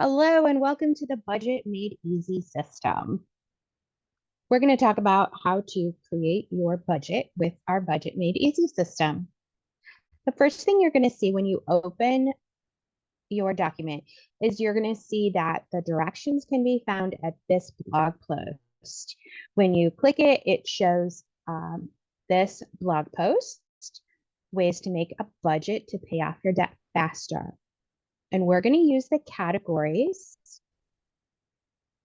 Hello and welcome to the Budget Made Easy system. We're going to talk about how to create your budget with our Budget Made Easy system. The first thing you're going to see when you open your document is you're going to see that the directions can be found at this blog post. When you click it, it shows this blog post, ways to make a budget to pay off your debt faster. And we're going to use the categories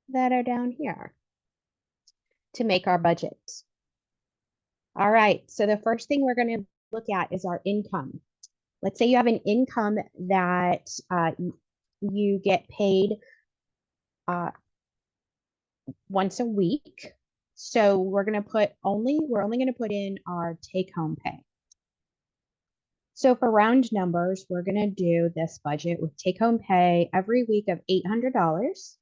that are down here to make our budget. All right, so the first thing we're going to look at is our income. Let's say you have an income that you get paid once a week. So we're only going to put in our take-home pay. So for round numbers, we're going to do this budget with take-home pay every week of $800,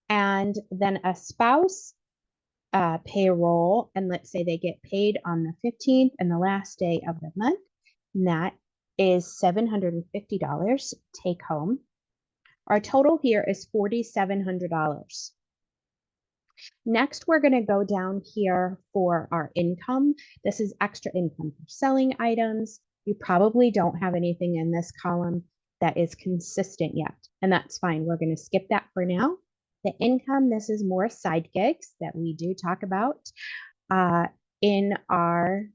and then a spouse payroll, and let's say they get paid on the 15th and the last day of the month, and that is $750 take home. Our total here is $4,700. Next, we're going to go down here for our income. This is extra income for selling items. You probably don't have anything in this column that is consistent yet, and that's fine. We're going to skip that for now. The income, this is more side gigs that we do talk about in our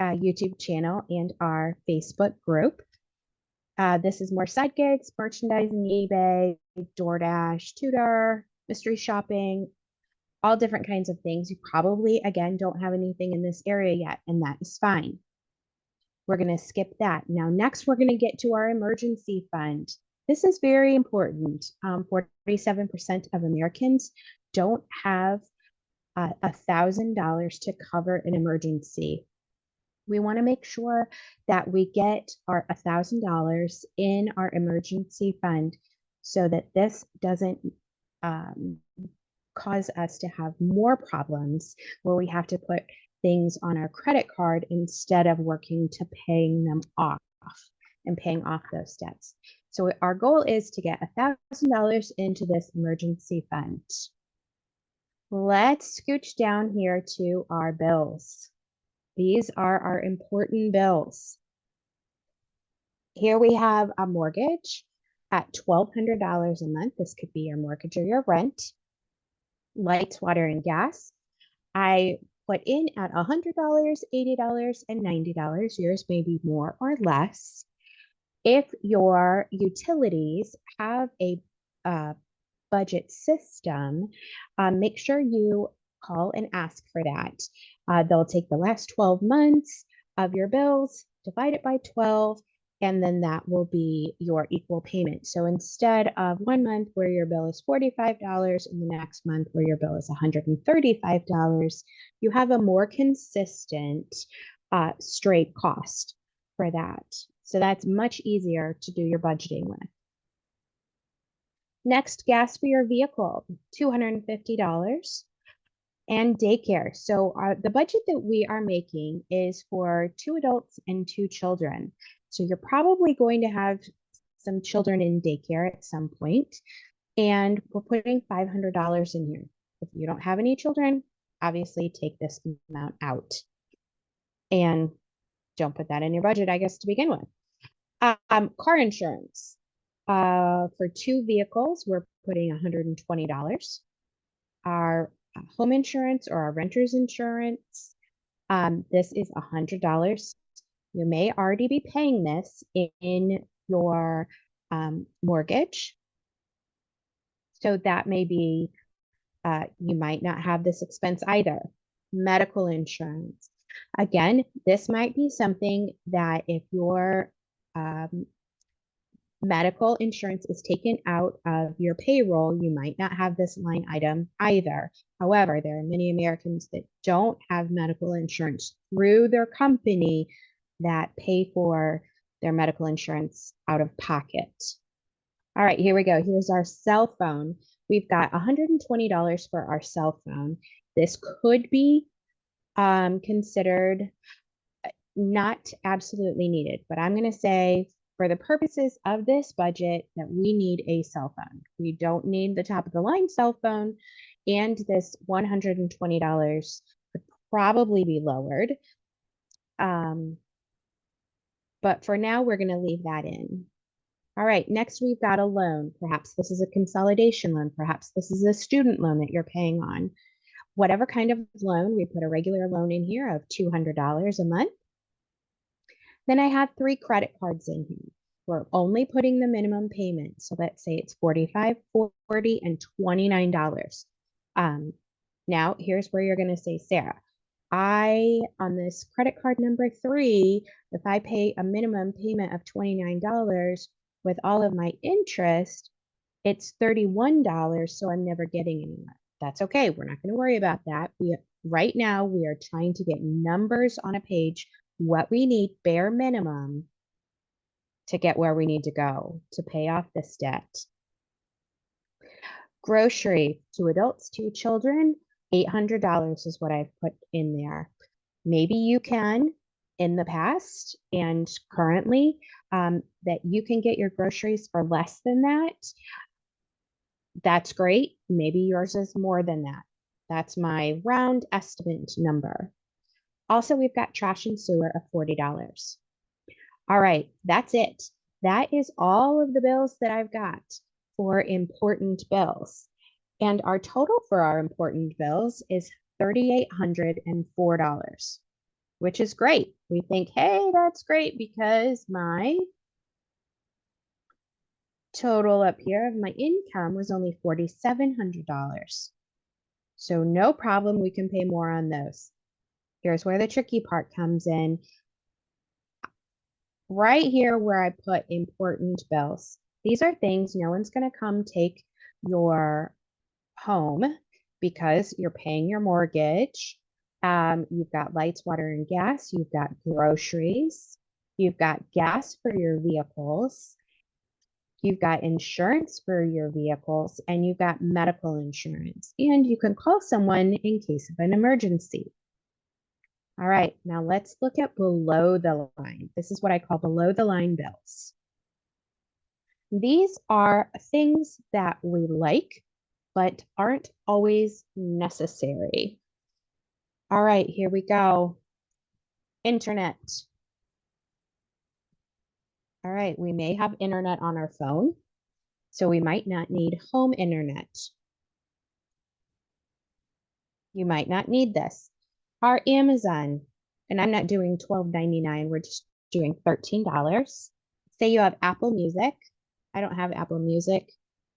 YouTube channel and our Facebook group. This is more side gigs, merchandising, eBay, DoorDash, Tutor, mystery shopping, all different kinds of things. You probably, again, don't have anything in this area yet, and that is fine. We're going to skip that. Now, next, we're going to get to our emergency fund. This is very important. 47% of Americans don't have $1,000 to cover an emergency. We want to make sure that we get our $1,000 in our emergency fund so that this doesn't cause us to have more problems where we have to put things on our credit card instead of working to paying them off and paying off those debts. So our goal is to get $1,000 into this emergency fund. Let's scooch down here to our bills. These are our important bills. Here we have a mortgage at $1,200 a month. This could be your mortgage or your rent. Lights, water, and gas. I put in at $100, $80, and $90. Yours may be more or less. If your utilities have a budget system, make sure you call and ask for that. They'll take the last 12 months of your bills, divide it by 12, and then that will be your equal payment. So instead of 1 month where your bill is $45 and the next month where your bill is $135, you have a more consistent straight cost for that. So that's much easier to do your budgeting with. Next, gas for your vehicle, $250. And daycare. So the budget that we are making is for 2 adults and 2 children. So you're probably going to have some children in daycare at some point, and we're putting $500 in here. If you don't have any children, obviously take this amount out and don't put that in your budget, I guess, to begin with. Car insurance. For 2 vehicles, we're putting $120. Our home insurance or our renter's insurance, this is $100. You may already be paying this in your mortgage. So that may be, you might not have this expense either. Medical insurance. Again, this might be something that if your medical insurance is taken out of your payroll, you might not have this line item either. However, there are many Americans that don't have medical insurance through their company that pay for their medical insurance out of pocket. All right, here we go. Here's our cell phone. We've got $120 for our cell phone. This could be considered not absolutely needed, but I'm going to say for the purposes of this budget that we need a cell phone. We don't need the top of the line cell phone, and this $120 could probably be lowered. But for now, we're going to leave that in. All right, next we've got a loan. Perhaps this is a consolidation loan. Perhaps this is a student loan that you're paying on. Whatever kind of loan, we put a regular loan in here of $200 a month. Then I have 3 credit cards in here. We're only putting the minimum payment. So let's say it's $45, $40, and $29. Now here's where you're going to say, Sarah, on this credit card number 3, if I pay a minimum payment of $29 with all of my interest, it's $31, so I'm never getting anywhere. That's okay. We're not going to worry about that. Right now, we are trying to get numbers on a page, what we need bare minimum to get where we need to go to pay off this debt. Grocery, 2 adults, 2 children, $800 is what I've put in there. Maybe you can in the past and currently that you can get your groceries for less than that. That's great. Maybe yours is more than that. That's my round estimate number. Also, we've got trash and sewer of $40. All right, that's it. That is all of the bills that I've got for important bills. And our total for our important bills is $3,804, which is great. We think, hey, that's great because my total up here of my income was only $4,700. So no problem, we can pay more on those. Here's where the tricky part comes in. Right here where I put important bills. These are things no one's going to come take your home because you're paying your mortgage. You've got lights, water, and gas. You've got groceries. You've got gas for your vehicles. You've got insurance for your vehicles, and you've got medical insurance. And you can call someone in case of an emergency. All right, now let's look at below the line. This is what I call below the line bills. These are things that we like, but aren't always necessary. All right, here we go. Internet. All right, we may have internet on our phone, so we might not need home internet. You might not need this. Our Amazon, and I'm not doing $12.99, we're just doing $13. Say you have Apple Music. I don't have Apple Music,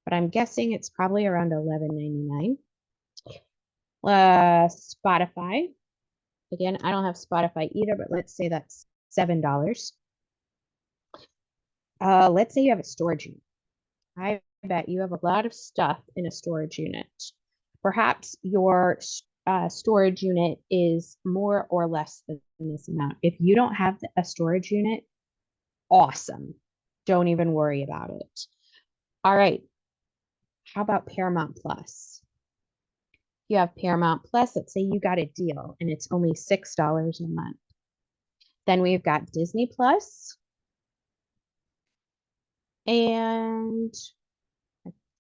but I'm guessing it's probably around $11.99. Spotify. Again, I don't have Spotify either, but let's say that's $7. Let's say you have a storage unit. I bet you have a lot of stuff in a storage unit. Perhaps your storage unit is more or less than this amount. If you don't have a storage unit, awesome. Don't even worry about it. All right. How about Paramount Plus? You have Paramount Plus. Let's say you got a deal and it's only $6 a month. Then we've got Disney Plus. And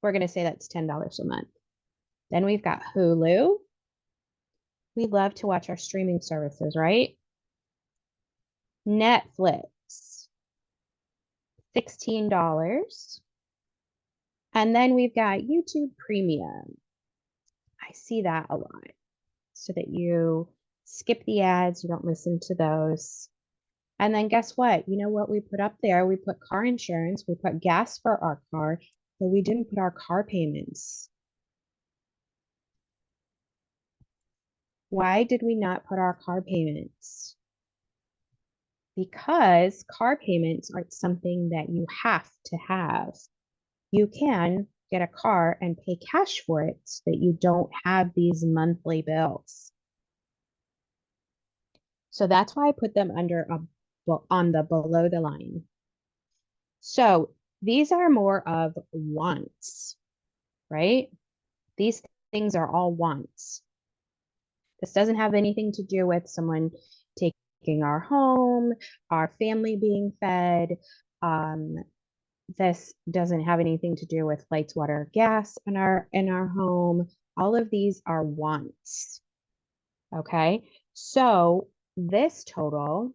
we're going to say that's $10 a month. Then we've got Hulu. We love to watch our streaming services, right? Netflix, $16. And then we've got YouTube Premium. I see that a lot. So that you skip the ads, you don't listen to those. And then guess what? You know what we put up there? We put car insurance, we put gas for our car, but we didn't put our car payments. Why did we not put our car payments? Because car payments aren't something that you have to have. You can get a car and pay cash for it so that you don't have these monthly bills. So that's why I put them on the below the line. So these are more of wants, right? These things are all wants. This doesn't have anything to do with someone taking our home, our family being fed, This doesn't have anything to do with lights, water, gas in our home. All of these are wants. Okay. So this total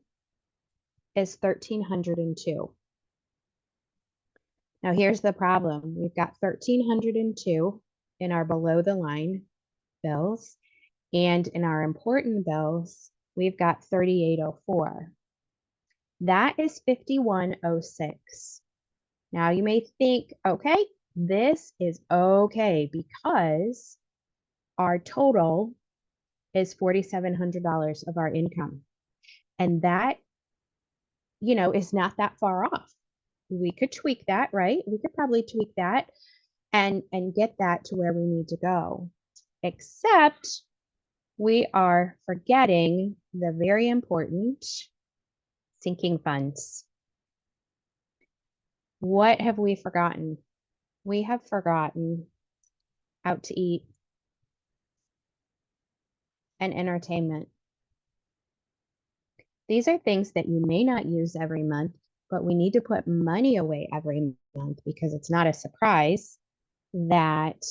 is 1,302. Now here's the problem. We've got 1,302 in our below the line bills, and in our important bills, we've got 3,804. That is 5,106. Now you may think, okay, this is okay because our total is $4,700 of our income. And that, is not that far off. We could tweak that, right? We could probably tweak that and get that to where we need to go. Except we are forgetting the very important sinking funds. What have we forgotten? We have forgotten out to eat and entertainment. These are things that you may not use every month, but we need to put money away every month because it's not a surprise that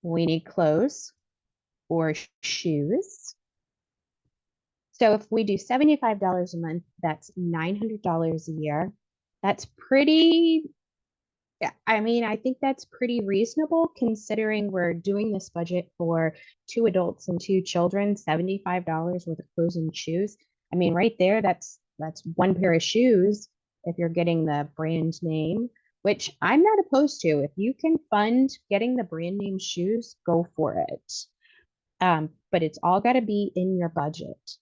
we need clothes or shoes. So if we do $75 a month, that's $900 a year. That's pretty, I think that's pretty reasonable considering we're doing this budget for 2 adults and 2 children, $75 worth of clothes and shoes. I mean, right there, that's one pair of shoes if you're getting the brand name, which I'm not opposed to. If you can fund getting the brand name shoes, go for it. But it's all got to be in your budget.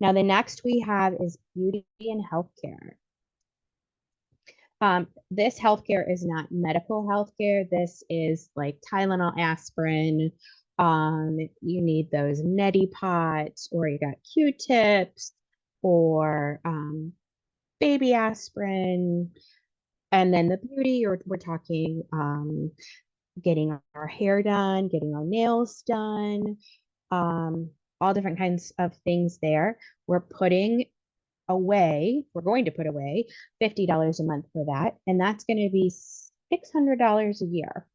Now, the next we have is beauty and healthcare. This healthcare is not medical healthcare. This is like Tylenol, aspirin. You need those neti pots, or you got Q-tips, or baby aspirin. And then the beauty, or we're talking getting our hair done, getting our nails done, all different kinds of things there. We're going to put away $50 a month for that, and that's going to be $600 a year.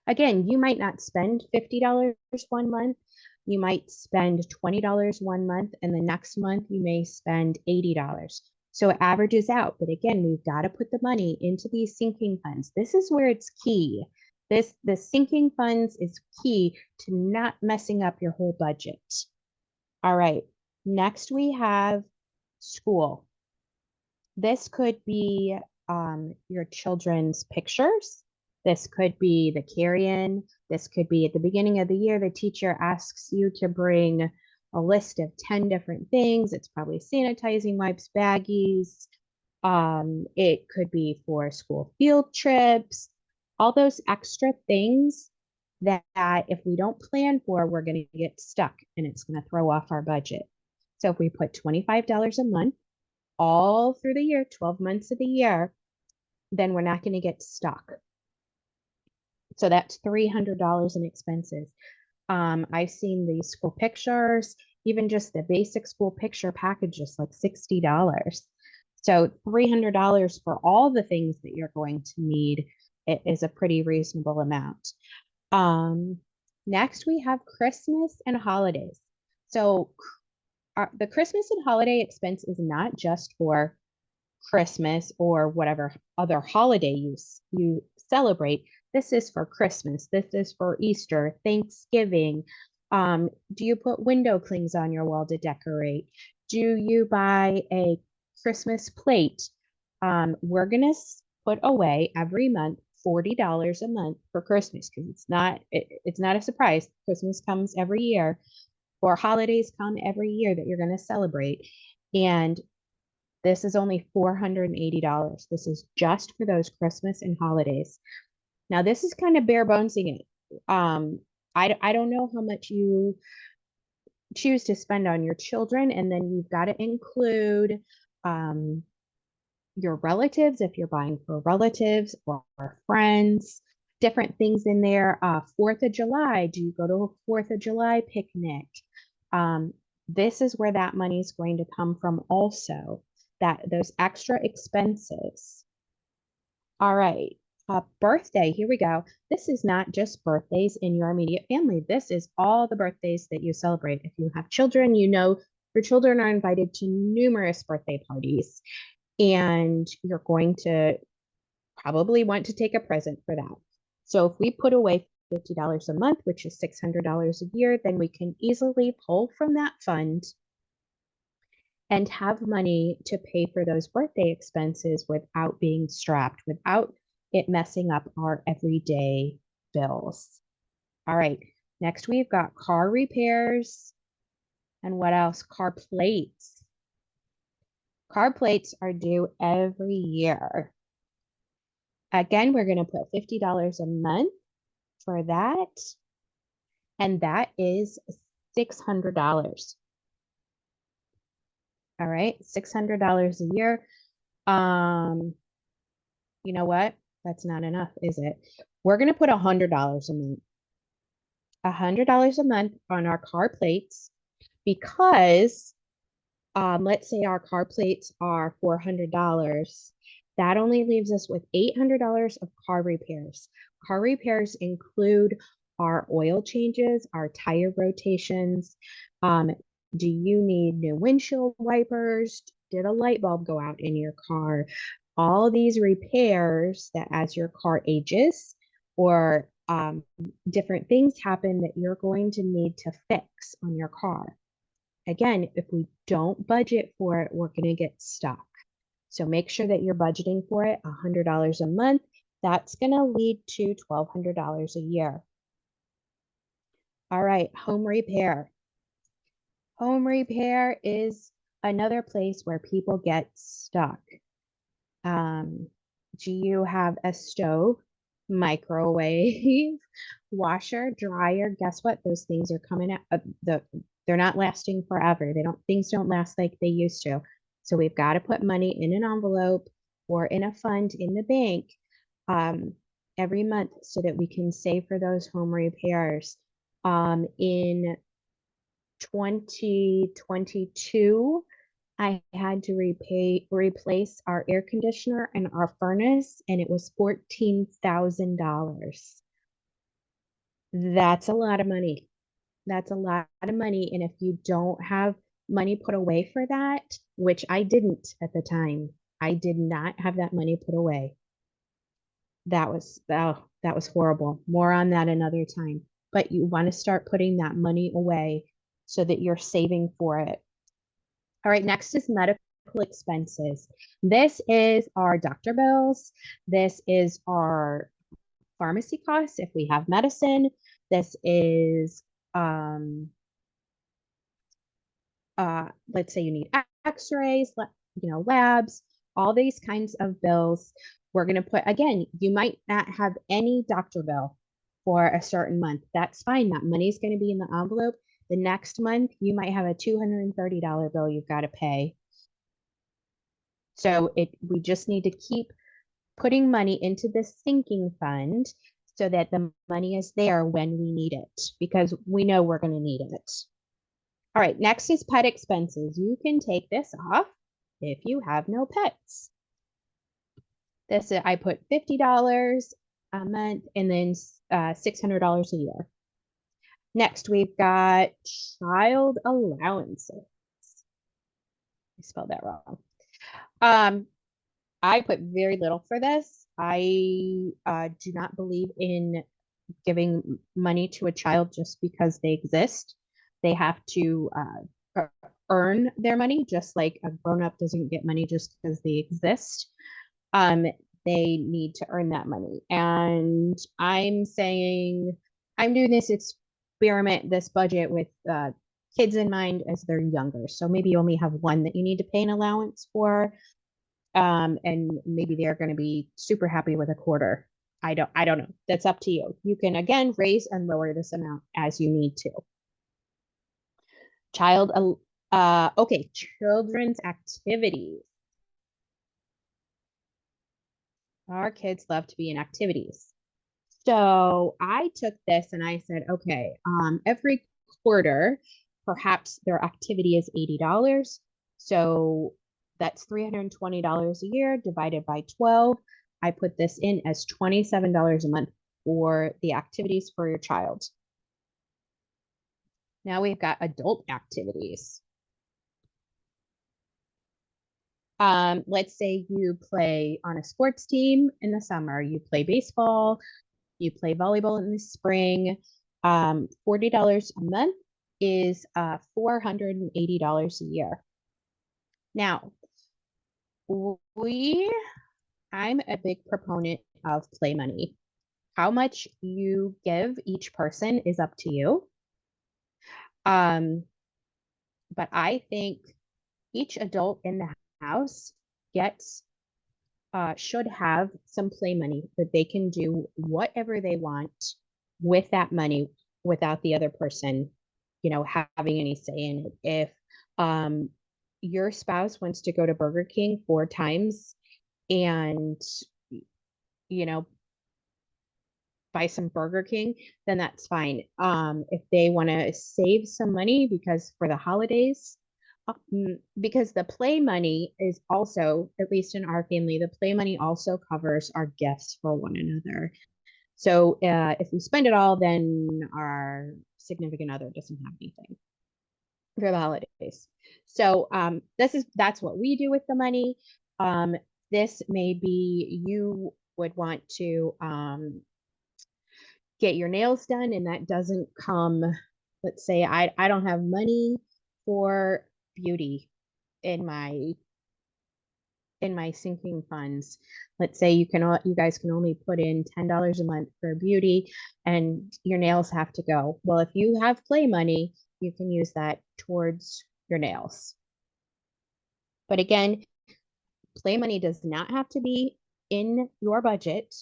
Again, you might not spend $50 one month. You might spend $20 one month, and the next month you may spend $80. So it averages out. But again, we've got to put the money into these sinking funds. This is where it's key. The sinking funds is key to not messing up your whole budget. All right. Next, we have school. This could be your children's pictures. This could be the carry-in. This could be at the beginning of the year, the teacher asks you to bring a list of 10 different things. It's probably sanitizing wipes, baggies. It could be for school field trips, all those extra things that if we don't plan for, we're going to get stuck and it's going to throw off our budget. So if we put $25 a month all through the year, 12 months of the year, then we're not going to get stuck. So that's $300 in expenses. I've seen these school pictures, even just the basic school picture package is like $60. So $300 for all the things that you're going to need is a pretty reasonable amount. Next, we have Christmas and holidays. So the Christmas and holiday expense is not just for Christmas or whatever other holiday you celebrate. This is for Christmas. This is for Easter, Thanksgiving. Do you put window clings on your wall to decorate? Do you buy a Christmas plate? We're gonna put away every month $40 a month for Christmas because it's not a surprise. Christmas comes every year, or holidays come every year that you're going to celebrate. And this is only $480. This is just for those Christmas and holidays. Now, this is kind of bare bonesing it. I don't know how much you choose to spend on your children, and then you've got to include your relatives if you're buying for relatives or friends, different things in there. 4th of July, do you go to a 4th of July picnic? This is where that money is going to come from also. those extra expenses. All right. Birthday, here we go. This is not just birthdays in your immediate family. This is all the birthdays that you celebrate. If you have children, you know your children are invited to numerous birthday parties, and you're going to probably want to take a present for that. So if we put away $50 a month, which is $600 a year, then we can easily pull from that fund and have money to pay for those birthday expenses without being strapped, without it messing up our everyday bills. All right, next we've got car repairs. And what else? Car plates. Car plates are due every year. Again, we're going to put $50 a month for that. And that is $600. All right, $600 a year. You know what? That's not enough, is it? We're going to put $100 a month. $100 a month on our car plates because let's say our car plates are $400. That only leaves us with $800 of car repairs. Car repairs include our oil changes, our tire rotations. Do you need new windshield wipers? Did a light bulb go out in your car? All these repairs that as your car ages or different things happen that you're going to need to fix on your car. Again, if we don't budget for it, we're going to get stuck. So make sure that you're budgeting for it, $100 a month. That's going to lead to $1,200 a year. All right, home repair. Home repair is another place where people get stuck. Do you have a stove, microwave, washer, dryer? Guess what? Those things are coming out. They're not lasting forever. Things don't last like they used to. So we've got to put money in an envelope or in a fund in the bank every month so that we can save for those home repairs. In 2022, I had to replace our air conditioner and our furnace, and it was $14,000. That's a lot of money. That's a lot of money. And if you don't have money put away for that, which I didn't at the time, I did not have that money put away. That was horrible. More on that another time. But you want to start putting that money away so that you're saving for it. All right, next is medical expenses. This is our doctor bills. This is our pharmacy costs if we have medicine. This is let's say you need x-rays, labs, all these kinds of bills. We're going to put, again, you might not have any doctor bill for a certain month. That's fine. That money's going to be in the envelope. The next month, you might have a $230 bill you've got to pay. So we just need to keep putting money into this sinking fund so that the money is there when we need it, because we know we're going to need it. All right, next is pet expenses. You can take this off if you have no pets. I put $50 a month and then $600 a year. Next, we've got child allowances. I spelled that wrong. I put very little for this. I do not believe in giving money to a child just because they exist. They have to earn their money, just like a grown-up doesn't get money just because they exist. They need to earn that money. And I'm saying I'm doing this experiment, this budget with kids in mind as they're younger. So maybe you only have one that you need to pay an allowance for. And maybe they're going to be super happy with a quarter. I don't know. That's up to you. You can, again, raise and lower this amount as you need to. Okay, children's activities. Our kids love to be in activities. So I took this and I said, okay, every quarter, perhaps their activity is $80. So that's $320 a year divided by 12. I put this in as $27 a month for the activities for your child. Now we've got adult activities. Let's say you play on a sports team in the summer, you play baseball, you play volleyball in the spring. $40 a month is $480 a year. Now, I'm a big proponent of play money. How much you give each person is up to you. But I think each adult in the house should have some play money that they can do whatever they want with that money without the other person, having any say in it. If your spouse wants to go to Burger King 4 times and, buy some Burger King, then that's fine. If they want to save some money because for the holidays, because the play money is also, at least in our family, the play money also covers our gifts for one another. So if we spend it all, then our significant other doesn't have anything for the holidays. So that's what we do with the money. This may be you would want to get your nails done, and that doesn't come, let's say I don't have money for beauty in my sinking funds. Let's say you guys can only put in $10 a month for beauty and your nails have to go. Well, if you have play money, you can use that towards your nails. But again, play money does not have to be in your budget,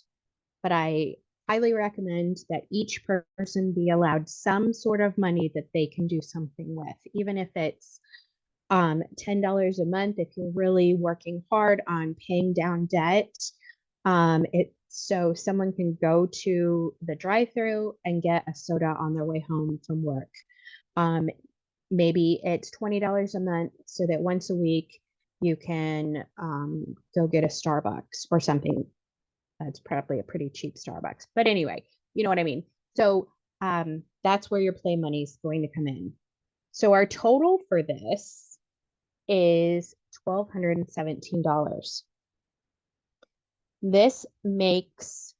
but I highly recommend that each person be allowed some sort of money that they can do something with, even if it's $10 a month if you're really working hard on paying down debt. So someone can go to the drive-through and get a soda on their way home from work. Maybe it's $20 a month so that once a week you can go get a Starbucks or something. That's probably a pretty cheap Starbucks. But anyway, you know what I mean? So that's where your play money is going to come in. So our total for this is $1,217. This makes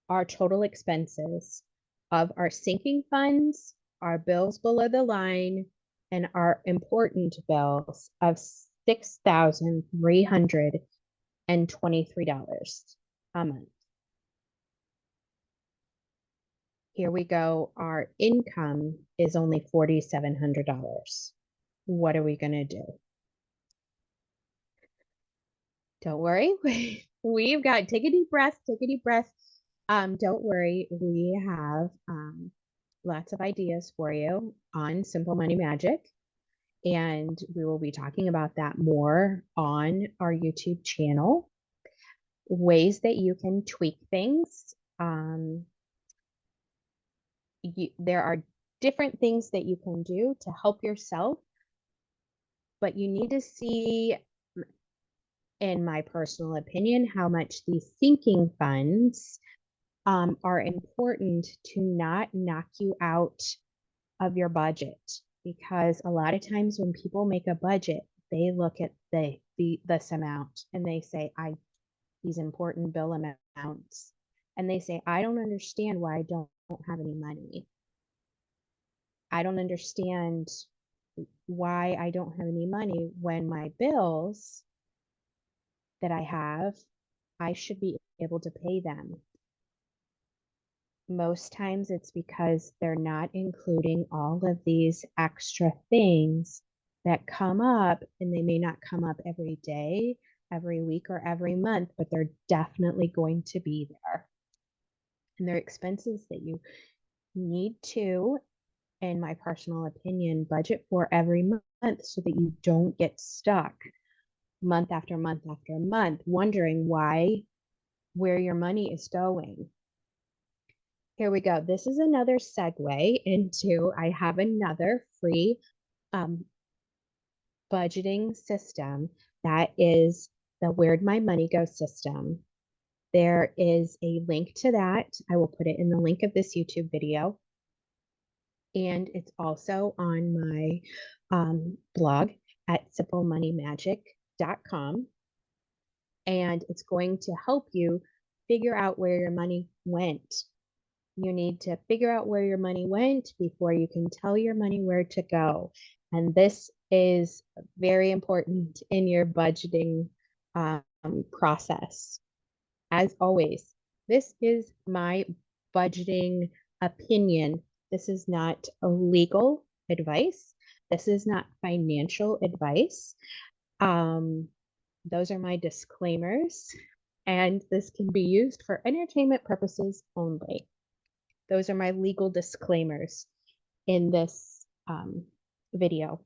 our total expenses of our sinking funds, our bills below the line, and our important bills of $6,323 a month. Here we go. Our income is only $4,700. What are we going to do? Don't worry. We've got, take a deep breath, take a deep breath. Don't worry. We have lots of ideas for you on Simple Money Magic. And we will be talking about that more on our YouTube channel. Ways that you can tweak things. There are different things that you can do to help yourself, but you need to see, in my personal opinion, how much these sinking funds are important to not knock you out of your budget. Because a lot of times when people make a budget, they look at this amount and they say, these important bill amounts, and they say, I don't understand why I don't have any money. I don't understand why I don't have any money when my bills that I have, I should be able to pay them. Most times it's because they're not including all of these extra things that come up, and they may not come up every day, every week, or every month, but they're definitely going to be there. And they're expenses that you need to, in my personal opinion, budget for every month so that you don't get stuck month after month after month wondering where your money is going. Here we go. This is another segue into, I have another free budgeting system. That is the Where'd My Money Go system. There is a link to that. I will put it in the link of this YouTube video. And it's also on my blog at simplemoneymagic.com. And it's going to help you figure out where your money went. You need to figure out where your money went before you can tell your money where to go. And this is very important in your budgeting process. As always, this is my budgeting opinion. This is not legal advice. This is not financial advice. Those are my disclaimers, and this can be used for entertainment purposes only. Those are my legal disclaimers in this video.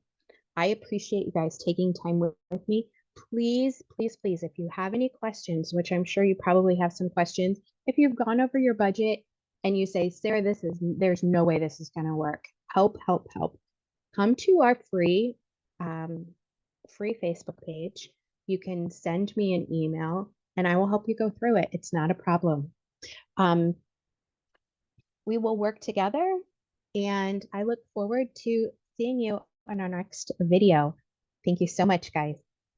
I appreciate you guys taking time with me. Please, please, please, if you have any questions, which I'm sure you probably have some questions, if you've gone over your budget and you say, Sarah, there's no way this is going to work. Help, help, help. Come to our free Facebook page. You can send me an email and I will help you go through it. It's not a problem. We will work together, and I look forward to seeing you on our next video. Thank you so much, guys.